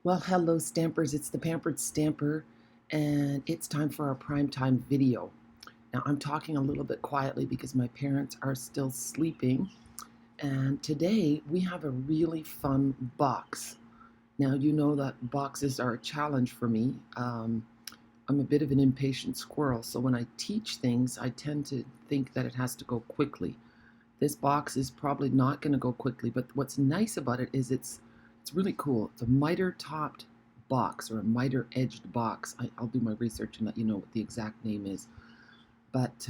Well, hello, Stampers. It's the Pampered Stamper, and it's time for our primetime video. Now, I'm talking a little bit quietly because my parents are still sleeping, and today we have a really fun box. Now, you know that boxes are a challenge for me. I'm a bit of an impatient squirrel, so when I teach things, I tend to think that it has to go quickly. This box is probably not going to go quickly, but what's nice about it is it's really cool. It's a miter topped box or a miter edged box. I'll do my research and let you know what the exact name is. But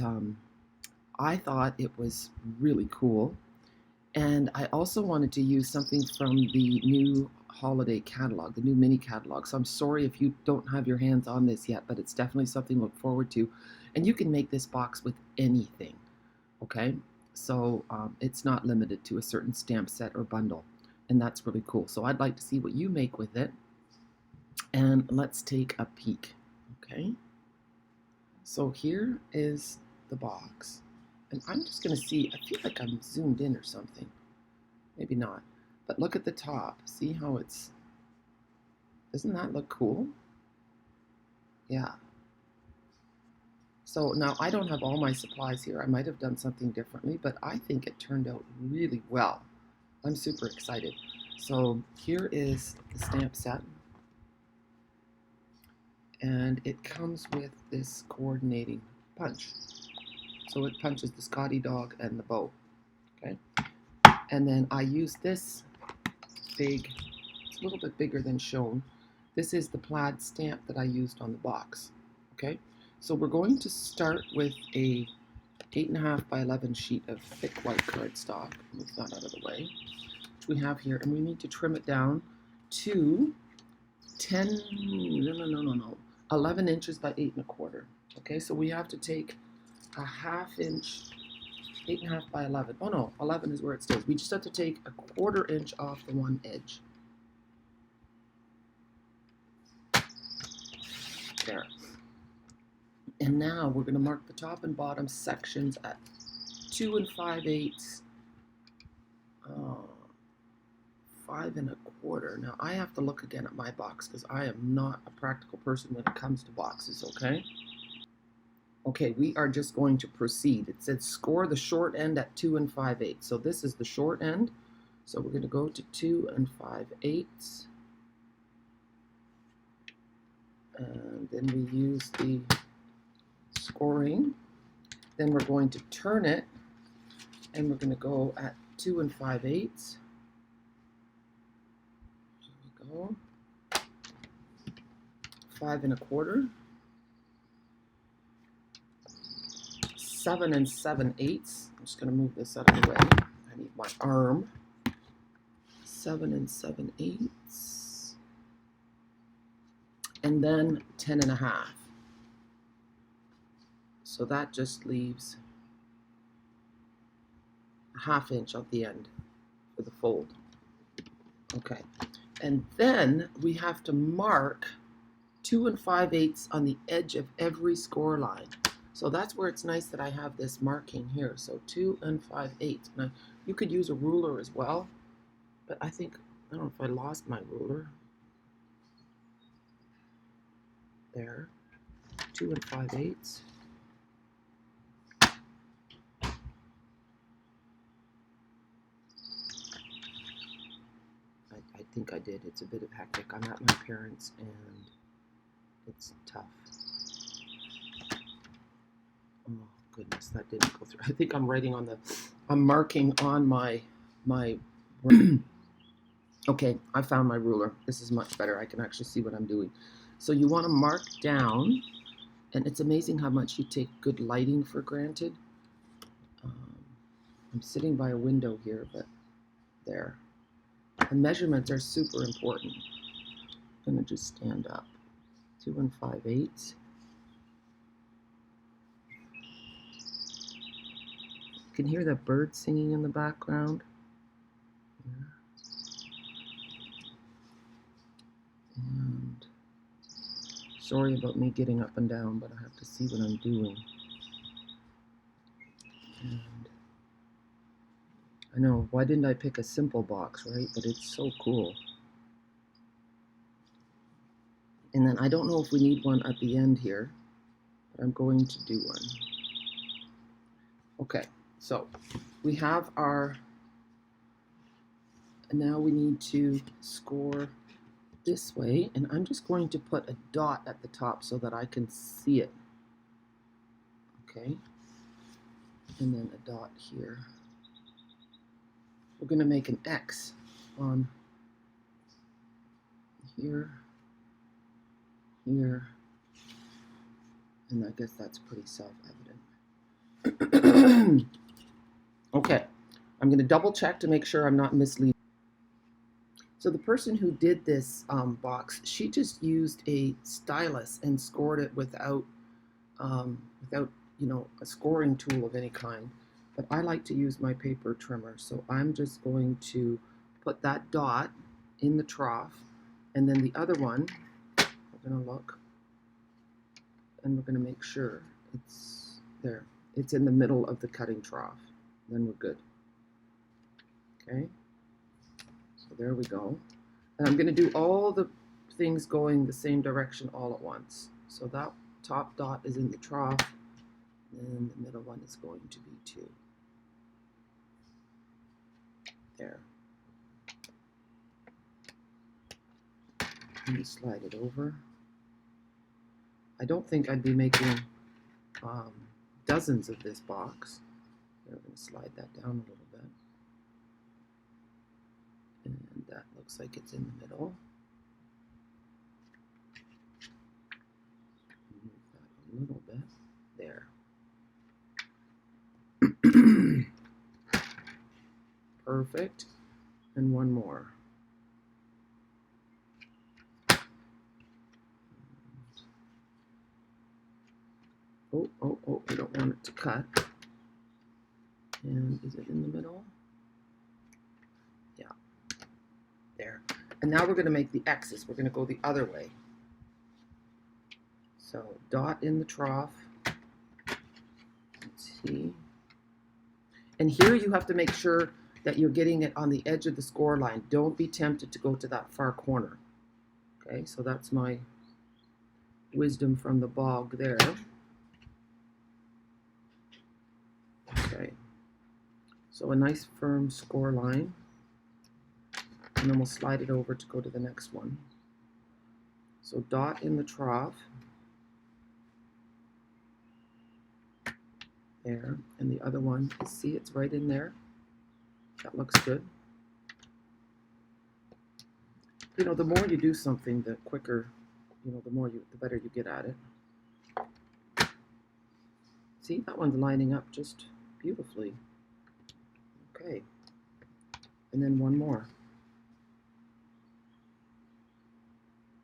I thought it was really cool. And I also wanted to use something from the new holiday catalog, the new mini catalog. So I'm sorry if you don't have your hands on this yet, but it's definitely something to look forward to. And you can make this box with anything, okay? So it's not limited to a certain stamp set or bundle, and that's really cool. So I'd like to see what you make with it, and let's take a peek, okay? So here is the box, and I'm just gonna see, I feel like I'm zoomed in or something. Maybe not, but look at the top. See how doesn't that look cool? Yeah. So now I don't have all my supplies here. I might have done something differently, but I think it turned out really well. I'm super excited. So here is the stamp set, and it comes with this coordinating punch. So it punches the Scottie dog and the bow, okay? And then I use this big, it's a little bit bigger than shown. This is the plaid stamp that I used on the box, okay? So we're going to start with a 8.5 by 11 sheet of thick white cardstock. Move that out of the way, which we have here, and we need to trim it down to 11 inches by 8.25. Okay, so we have to take a ½ inch, 8.5 by 11. Oh no, 11 is where it stays. We just have to take a 1/4 inch off the one edge. There. And now we're going to mark the top and bottom sections at 2 5/8, 5 1/4. Now I have to look again at my box because I am not a practical person when it comes to boxes, okay? Okay, we are just going to proceed. It said score the short end at 2 5/8. So this is the short end. So we're going to go to 2 5/8. And then we use the scoring. Then we're going to turn it, and we're going to go at 2 5/8. Here we go. 5 1/4. 7 7/8. I'm just going to move this out of the way. I need my arm. 7 7/8. And then 10 1/2. So that just leaves a ½ inch at the end for the fold. Okay. And then we have to mark 2 5/8 on the edge of every score line. So that's where it's nice that I have this marking here. So 2 5/8. Now you could use a ruler as well, but I think, I don't know if I lost my ruler. There. 2 5/8. I think I did. It's a bit of hectic. I'm at my parents' and it's tough. Oh goodness, that didn't go through. I think I'm writing on I'm marking on my okay, I found my ruler. This is much better. I can actually see what I'm doing. So you want to mark down, and it's amazing how much you take good lighting for granted. I'm sitting by a window here, but there. And measurements are super important. I'm going to just stand up. 2 5/8. You can hear the bird singing in the background. Yeah. And sorry about me getting up and down, but I have to see what I'm doing. And I know, why didn't I pick a simple box, right? But it's so cool. And then I don't know if we need one at the end here, but I'm going to do one. Okay, so we have our, and now we need to score this way, and I'm just going to put a dot at the top so that I can see it. Okay, and then a dot here. We're going to make an X on here, here, and I guess that's pretty self-evident. Okay, I'm going to double check to make sure I'm not misleading. So the person who did this box, she just used a stylus and scored it without a scoring tool of any kind. But I like to use my paper trimmer, so I'm just going to put that dot in the trough, and then the other one, we're going to look, and we're going to make sure it's there. It's in the middle of the cutting trough. Then we're good. Okay, so there we go. And I'm going to do all the things going the same direction all at once. So that top dot is in the trough, and the middle one is going to be 2. There. And you slide it over. I don't think I'd be making dozens of this box. I'm going to slide that down a little bit. And that looks like it's in the middle. Move that a little bit. There. Perfect. And one more. Oh, I don't want it to cut. And is it in the middle? Yeah. There. And now we're going to make the X's. We're going to go the other way. So dot in the trough. Let's see. And here you have to make sure that you're getting it on the edge of the score line. Don't be tempted to go to that far corner. Okay, so that's my wisdom from the bog there. Okay, so a nice firm score line. And then we'll slide it over to go to the next one. So dot in the trough. There, and the other one, see it's right in there. That looks good. You know, the more you do something, the quicker, the better you get at it. See, that one's lining up just beautifully. Okay, and then one more.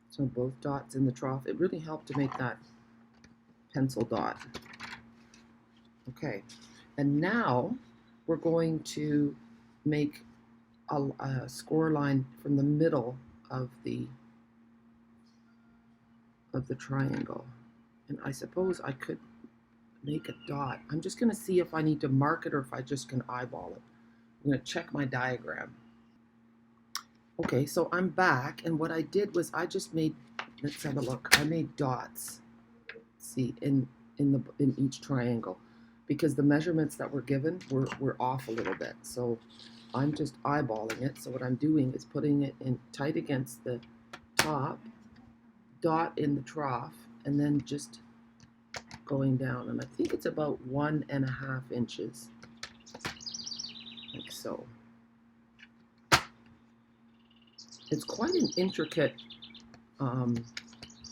So both dots in the trough. It really helped to make that pencil dot. Okay, and now we're going to make a score line from the middle of the triangle. And I suppose I could make a dot. I'm just going to see if I need to mark it or if I just can eyeball it. I'm going to check my diagram. Okay, so I'm back, and what I did was I just made, let's have a look, I made dots, see, in each triangle, because the measurements that were given were off a little bit. So I'm just eyeballing it. So what I'm doing is putting it in tight against the top, dot in the trough, and then just going down. And I think it's about 1.5 inches, like so. It's quite an intricate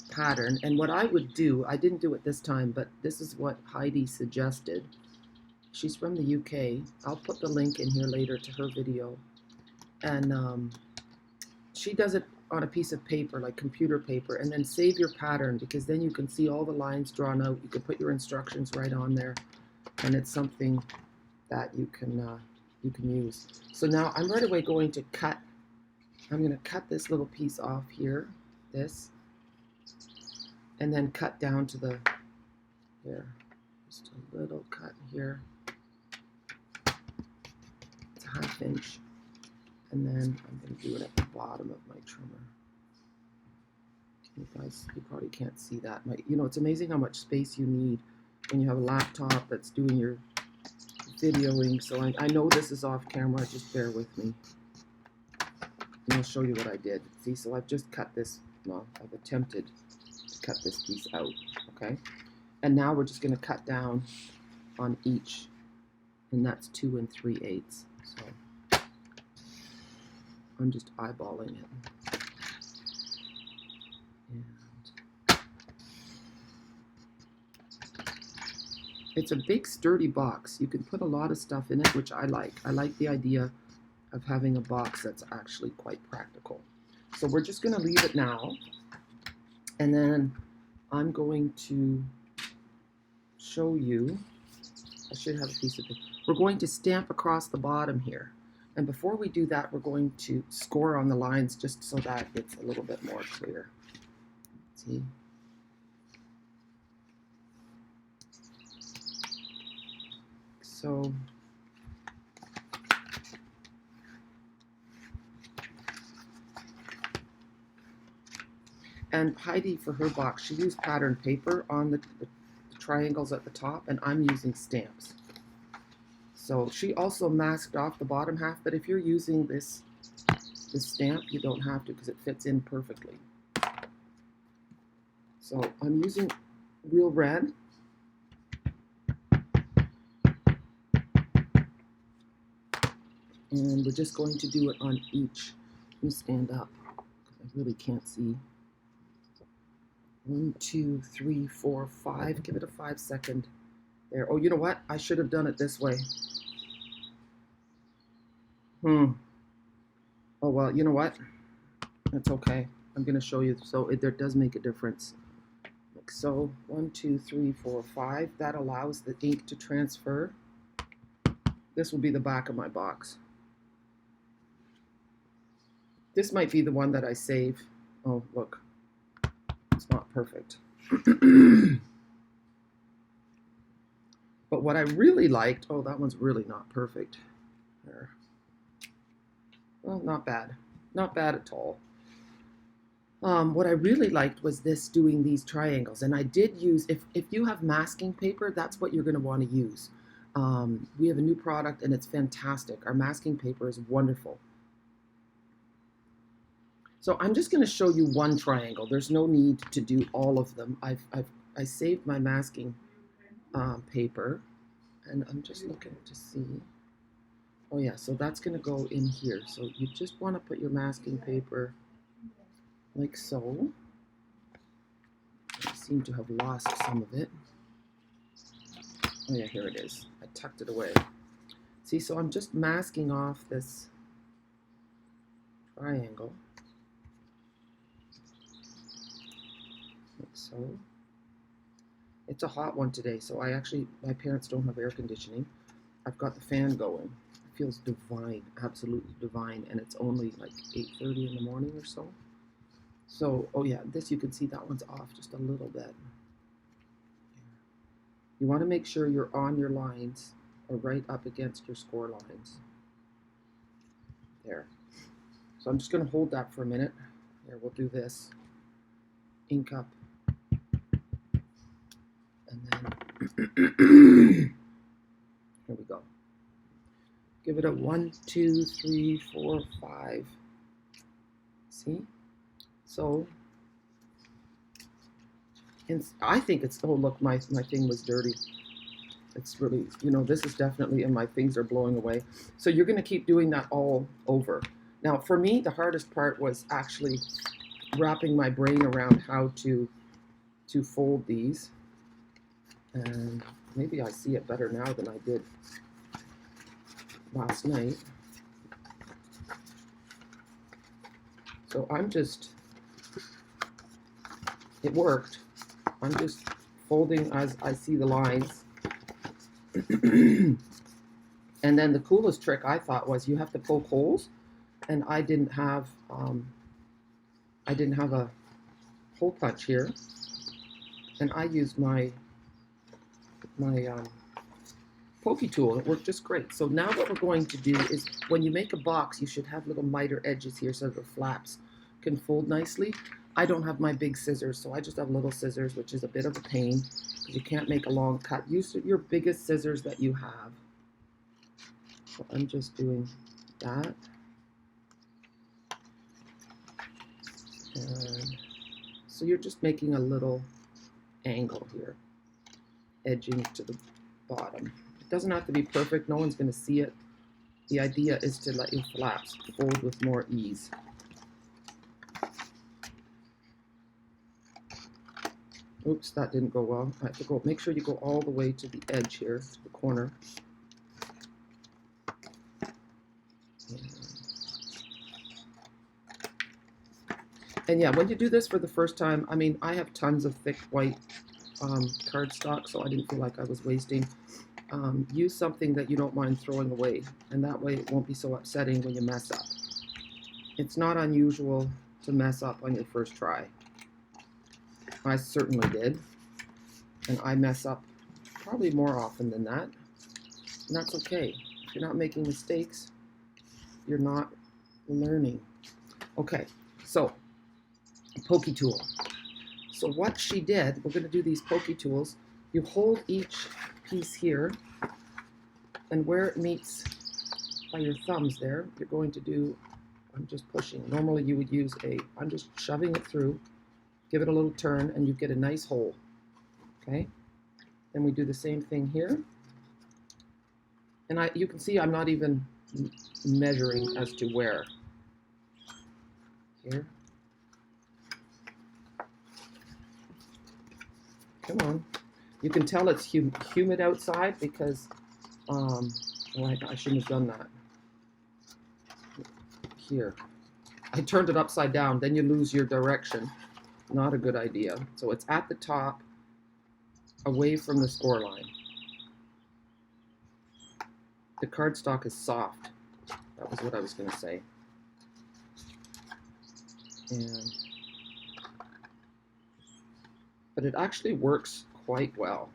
pattern, and what I would do, I didn't do it this time, but this is what Heidi suggested. She's from the UK. I'll put the link in here later to her video, and she does it on a piece of paper, like computer paper, and then save your pattern, because then you can see all the lines drawn out. You can put your instructions right on there, and it's something that you can use. So now I'm right away going to cut. I'm going to cut this little piece off here, this, and then cut down to the, here, just a little cut here. It's a 1/2 inch, and then I'm going to do it at the bottom of my trimmer. You guys, you probably can't see that. You know, it's amazing how much space you need when you have a laptop that's doing your videoing. So I know this is off camera, just bear with me. And I'll show you what I did. See, so I've just cut this, well, I've attempted to cut this piece out, okay? And now we're just gonna cut down on each, and that's 2 3/8. So I'm just eyeballing it. And it's a big sturdy box. You can put a lot of stuff in it, which I like. I like the idea of having a box that's actually quite practical. So we're just going to leave it now, and then I'm going to show you, I should have a piece of it. We're going to stamp across the bottom here. And before we do that, we're going to score on the lines just so that it's a little bit more clear. See? So and Heidi, for her box, she used patterned paper on the triangles at the top, and I'm using stamps. So she also masked off the bottom half, but if you're using this stamp, you don't have to because it fits in perfectly. So I'm using real red. And we're just going to do it on each. Let me stand up because I really can't see. 1, 2, 3, 4, 5. Give it a 5-second there. Oh, you know what? I should have done it this way. Oh, well, you know what? That's okay. I'm going to show you. So there does make a difference. Like so, 1, 2, 3, 4, 5. That allows the ink to transfer. This will be the back of my box. This might be the one that I save. Oh, look. It's not perfect. But what I really liked, oh, that one's really not perfect. There. Well, not bad. Not bad at all. What I really liked was this, doing these triangles. And I did use, if you have masking paper, that's what you're going to want to use. We have a new product and it's fantastic. Our masking paper is wonderful. So I'm just going to show you one triangle. There's no need to do all of them. I saved my masking paper, and I'm just looking to see. Oh yeah, so that's going to go in here. So you just want to put your masking paper like so. I seem to have lost some of it. Oh yeah, here it is. I tucked it away. See, so I'm just masking off this triangle. Like so. It's a hot one today, so my parents don't have air conditioning. I've got the fan going. It feels divine, absolutely divine, and it's only like 8:30 in the morning or so. So, oh yeah, this you can see that one's off just a little bit. You want to make sure you're on your lines or right up against your score lines. There. So I'm just going to hold that for a minute. Here, we'll do this. Ink up. And then, here we go. Give it a 1, 2, 3, 4, 5. See? So, and I think it's, oh look, my thing was dirty. It's really, you know, this is definitely, and my things are blowing away. So you're going to keep doing that all over. Now, for me, the hardest part was actually wrapping my brain around how to fold these. And maybe I see it better now than I did last night. So I'm just, it worked. I'm just folding as I see the lines. And then the coolest trick I thought was you have to poke holes, and I didn't have a hole punch here, and I used my pokey tool. It worked just great. So now what we're going to do is, when you make a box, you should have little miter edges here so that the flaps can fold nicely. I don't have my big scissors, so I just have little scissors, which is a bit of a pain because you can't make a long cut. Use your biggest scissors that you have. So I'm just doing that. And so you're just making a little angle here, edging to the bottom. It doesn't have to be perfect. No one's going to see it. The idea is to let your flaps fold with more ease. Oops, that didn't go well. I have to go. Make sure you go all the way to the edge here, to the corner. And yeah, when you do this for the first time, I mean, I have tons of thick white cardstock, so I didn't feel like I was wasting. Use something that you don't mind throwing away, and that way it won't be so upsetting when you mess up. It's not unusual to mess up on your first try. I certainly did, and I mess up probably more often than that, and that's okay. If you're not making mistakes, you're not learning. Okay, so pokey tool. So what she did, we're going to do these pokey tools. You hold each piece here, and where it meets by your thumbs there, you're going to do, I'm just pushing. Normally you would use I'm just shoving it through, give it a little turn, and you get a nice hole. Okay? Then we do the same thing here. And you can see I'm not even measuring as to where. Here. Come on. You can tell it's humid outside because, oh, I shouldn't have done that. Here. I turned it upside down, then you lose your direction. Not a good idea. So it's at the top, away from the score line. The cardstock is soft. That was what I was going to say. But it actually works quite well.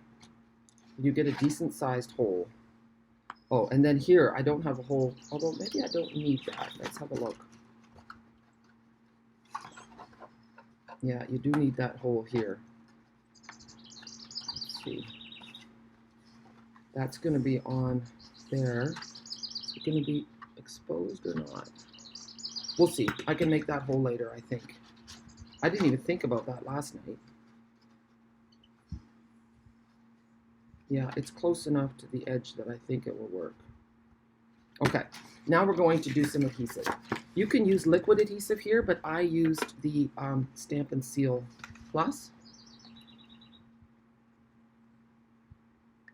You get a decent sized hole. Oh, and then here, I don't have a hole, although maybe I don't need that. Let's have a look. Yeah, you do need that hole here. Let's see. That's going to be on there. Is it going to be exposed or not? We'll see. I can make that hole later, I think. I didn't even think about that last night. Yeah, it's close enough to the edge that I think it will work. Okay, now we're going to do some adhesive. You can use liquid adhesive here, but I used the Stamp and Seal Plus.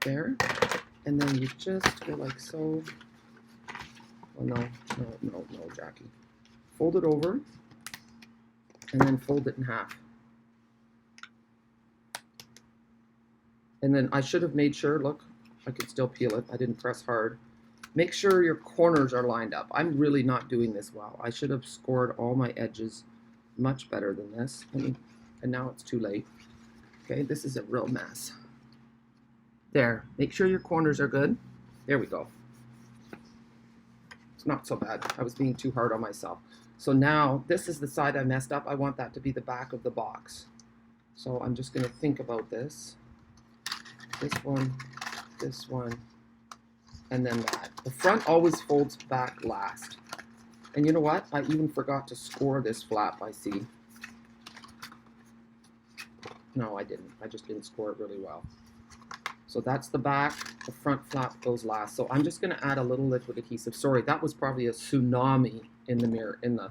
There. And then you just go like so. Oh, no, Jackie. Fold it over, and then fold it in half. And then I should have made sure, look, I could still peel it. I didn't press hard. Make sure your corners are lined up. I'm really not doing this well. I should have scored all my edges much better than this. And now it's too late. Okay, this is a real mess. There, make sure your corners are good. There we go. It's not so bad. I was being too hard on myself. So now, this is the side I messed up. I want that to be the back of the box. So I'm just going to think about this. This one, and then that. The front always folds back last. And you know what? I even forgot to score this flap, I see. No, I didn't. I just didn't score it really well. So that's the back. The front flap goes last. So I'm just going to add a little liquid adhesive. Sorry, that was probably a tsunami in the mirror, in the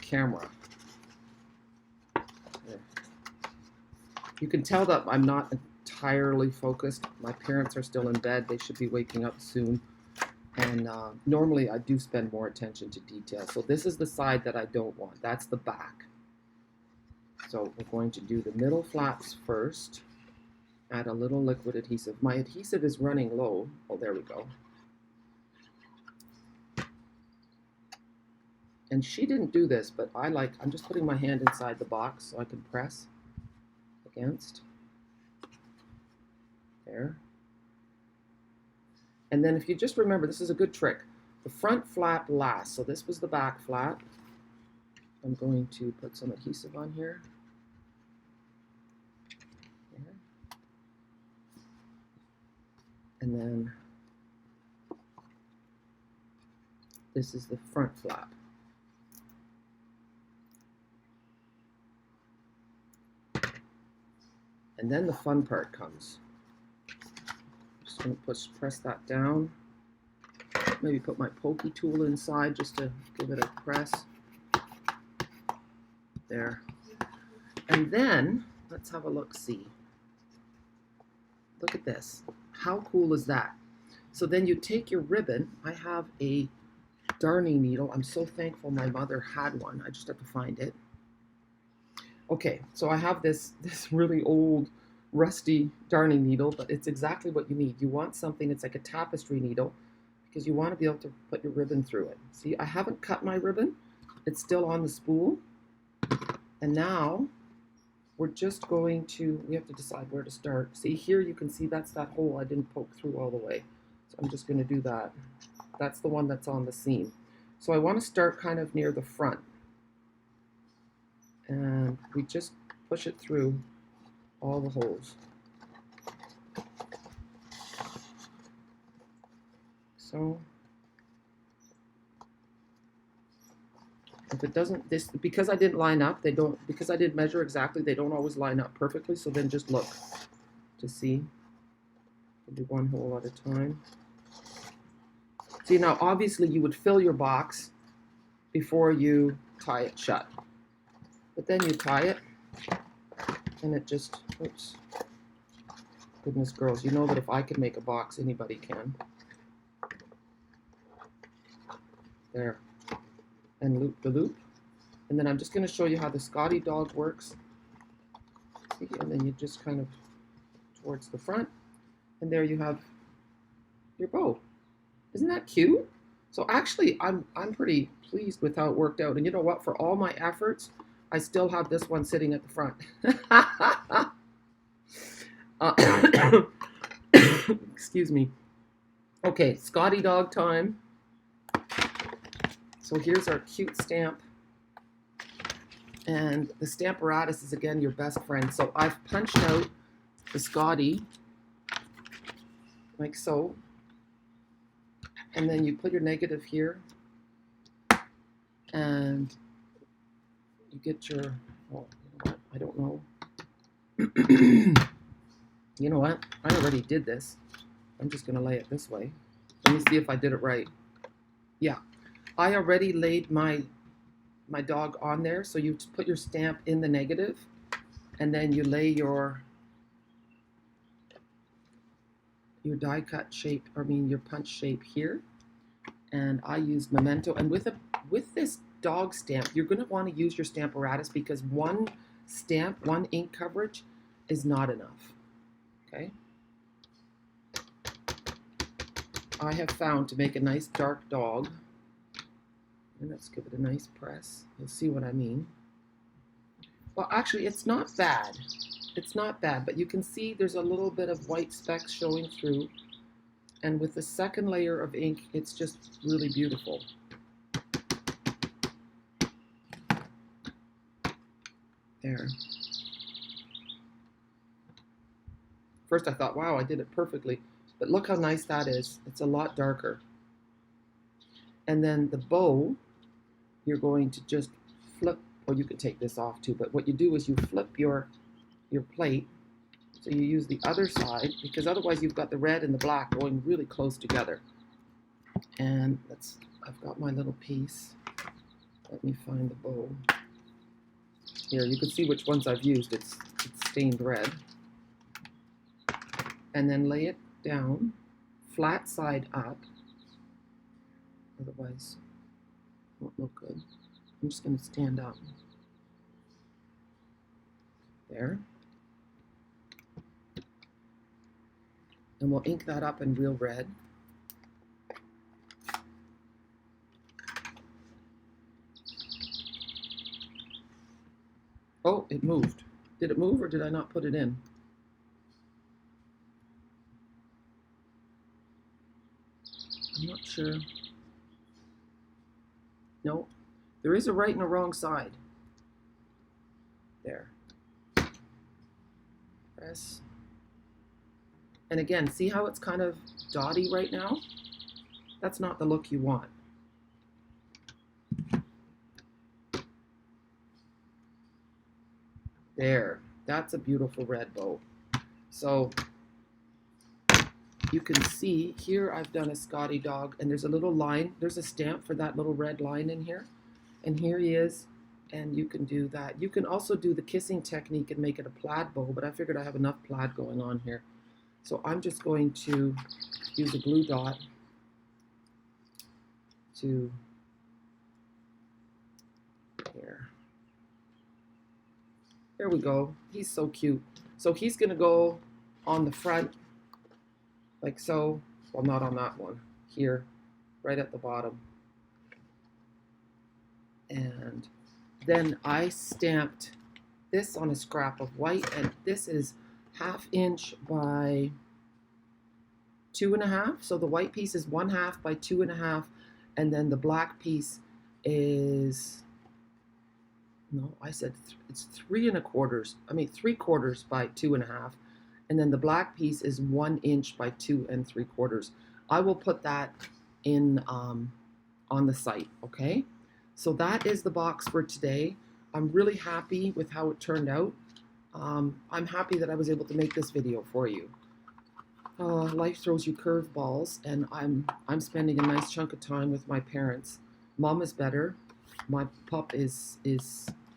camera. There. You can tell that I'm not entirely focused. My parents are still in bed. They should be waking up soon. And normally I do spend more attention to detail. So this is the side that I don't want. That's the back. So we're going to do the middle flaps first. Add a little liquid adhesive. My adhesive is running low. Oh, there we go. And she didn't do this, but I'm just putting my hand inside the box so I can press against. There. And then if you just remember, this is a good trick. The front flap last. So this was the back flap. I'm going to put some adhesive on here. There. And then this is the front flap. And then the fun part comes. Just going to press that down. Maybe put my pokey tool inside just to give it a press. There. And then, let's have a look-see. Look at this. How cool is that? So then you take your ribbon. I have a darning needle. I'm so thankful my mother had one. I just have to find it. Okay, so I have this really old, rusty darning needle, but it's exactly what you need. You want something that's like a tapestry needle because you want to be able to put your ribbon through it. See, I haven't cut my ribbon. It's still on the spool. And now we're just going to, we have to decide where to start. See, here you can see that's that hole I didn't poke through all the way. So I'm just going to do that. That's the one that's on the seam. So I want to start kind of near the front. And we just push it through all the holes. So if it doesn't, because I didn't line up, because I didn't measure exactly, they don't always line up perfectly. So then just look to see. I'll do one hole at a time. See, now obviously you would fill your box before you tie it shut. But then you tie it and it just, oops. Goodness girls, you know that if I can make a box, anybody can. There. And loop the loop. And then I'm just going to show you how the Scottie dog works. See? And then you just kind of towards the front. And there you have your bow. Isn't that cute? So actually, I'm pretty pleased with how it worked out. And you know what? For all my efforts, I still have this one sitting at the front. Excuse me. Okay, Scottie dog time. So here's our cute stamp. And the Stamparatus is, again, your best friend. So I've punched out the Scottie, like so. And then you put your negative here. And you get your, oh, you know what? I don't know. You know what? I already did this. I'm just going to lay it this way. Let me see if I did it right. Yeah. I already laid my dog on there. So you put your stamp in the negative. And then you lay your die cut shape, your punch shape here. And I used Memento. And with this dog stamp, you're going to want to use your Stamparatus because one stamp, one ink coverage is not enough. Okay. I have found to make a nice dark dog, and let's give it a nice press. You'll see what I mean. Well, actually, it's not bad. It's not bad, but you can see there's a little bit of white specks showing through. And with the second layer of ink, it's just really beautiful. There. First I thought, wow, I did it perfectly. But look how nice that is. It's a lot darker. And then the bow, you're going to just flip, or you could take this off too, but what you do is you flip your plate. So you use the other side, because otherwise you've got the red and the black going really close together. And I've got my little piece. Let me find the bow. Here, you can see which ones I've used. It's stained red. And then lay it down, flat side up. Otherwise, it won't look good. I'm just going to stand up. There. And we'll ink that up in real red. Oh, it moved. Did it move or did I not put it in? I'm not sure. No, There is a right and a wrong side. There. Press. And again, see how it's kind of dotty right now? That's not the look you want. There. That's a beautiful red bow. So you can see here I've done a Scottie dog, and there's a little line. There's a stamp for that little red line in here. And here he is, and you can do that. You can also do the kissing technique and make it a plaid bow, but I figured I have enough plaid going on here. So I'm just going to use a glue dot to here. There we go. He's so cute. So he's going to go on the front like so. Well, not on that one. Here, right at the bottom. And then I stamped this on a scrap of white, and this is 1/2 inch by 2.5. So the white piece is 1/2 by 2.5, and then the black piece is, no, I said it's 3.25. I mean 3/4 by 2.5, and then the black piece is 1 inch by 2 3/4. I will put that in on the site. Okay, so that is the box for today. I'm really happy with how it turned out. I'm happy that I was able to make this video for you. Life throws you curveballs, and I'm spending a nice chunk of time with my parents. Mom is better. My pup is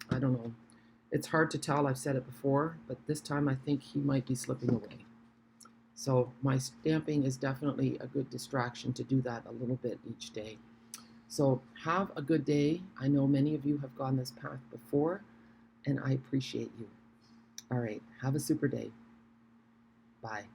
I don't know. It's hard to tell. I've said it before, but this time I think he might be slipping away. So my stamping is definitely a good distraction to do that a little bit each day. So have a good day. I know many of you have gone this path before, and I appreciate you. All right, have a super day. Bye.